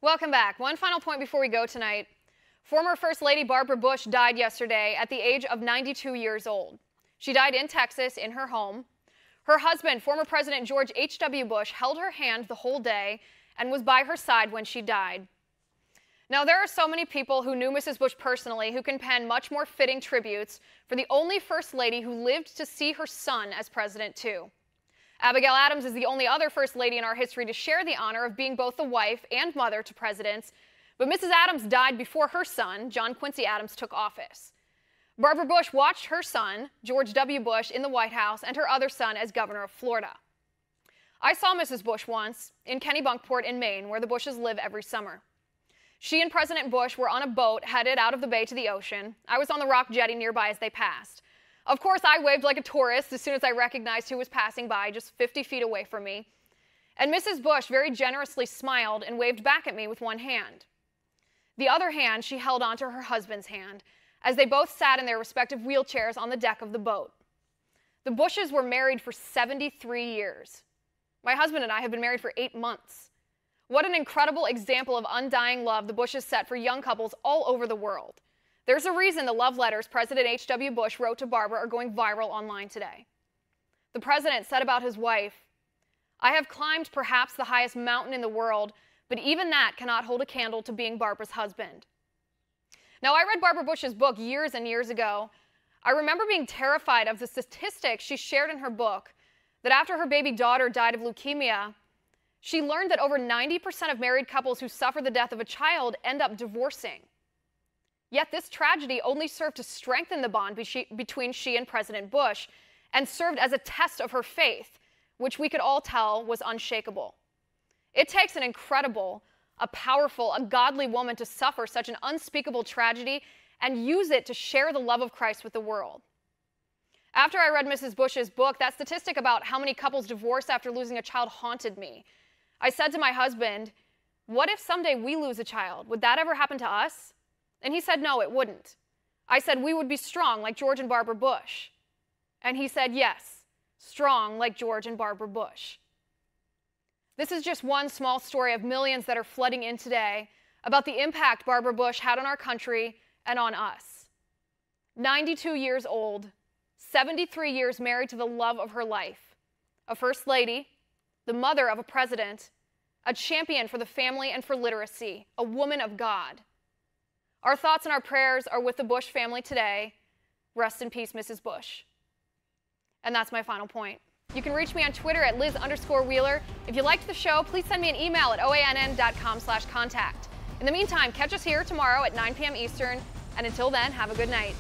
Welcome back. One final point before we go tonight. Former First Lady Barbara Bush died yesterday at the age of 92 years old. She died in Texas in her home. Her husband, former President George H.W. Bush, held her hand the whole day and was by her side when she died. Now, there are so many people who knew Mrs. Bush personally who can pen much more fitting tributes for the only First Lady who lived to see her son as president, too. Abigail Adams is the only other First Lady in our history to share the honor of being both the wife and mother to presidents, but Mrs. Adams died before her son, John Quincy Adams, took office. Barbara Bush watched her son, George W. Bush, in the White House and her other son as governor of Florida. I saw Mrs. Bush once in Kennebunkport in Maine, where the Bushes live every summer. She and President Bush were on a boat headed out of the bay to the ocean. I was on the rock jetty nearby as they passed. Of course, I waved like a tourist as soon as I recognized who was passing by just 50 feet away from me. And Mrs. Bush very generously smiled and waved back at me with one hand. The other hand she held onto her husband's hand as they both sat in their respective wheelchairs on the deck of the boat. The Bushes were married for 73 years. My husband and I have been married for 8 months. What an incredible example of undying love the Bushes set for young couples all over the world. There's a reason the love letters President H.W. Bush wrote to Barbara are going viral online today. The president said about his wife, "I have climbed perhaps the highest mountain in the world, but even that cannot hold a candle to being Barbara's husband." Now, I read Barbara Bush's book years and years ago. I remember being terrified of the statistics she shared in her book that after her baby daughter died of leukemia, she learned that over 90% of married couples who suffer the death of a child end up divorcing. Yet this tragedy only served to strengthen the bond between she and President Bush and served as a test of her faith, which we could all tell was unshakable. It takes an incredible, a powerful, a godly woman to suffer such an unspeakable tragedy and use it to share the love of Christ with the world. After I read Mrs. Bush's book, that statistic about how many couples divorce after losing a child haunted me. I said to my husband, "What if someday we lose a child? Would that ever happen to us?" And he said, "No, it wouldn't." I said, "We would be strong like George and Barbara Bush." And he said, "Yes, strong like George and Barbara Bush." This is just one small story of millions that are flooding in today about the impact Barbara Bush had on our country and on us. 92 years old, 73 years married to the love of her life, a First Lady, the mother of a president, a champion for the family and for literacy, a woman of God. Our thoughts and our prayers are with the Bush family today. Rest in peace, Mrs. Bush. And that's my final point. You can reach me on Twitter at Liz_Wheeler. If you liked the show, please send me an email at oann.com/contact. In the meantime, catch us here tomorrow at 9 p.m. Eastern. And until then, have a good night.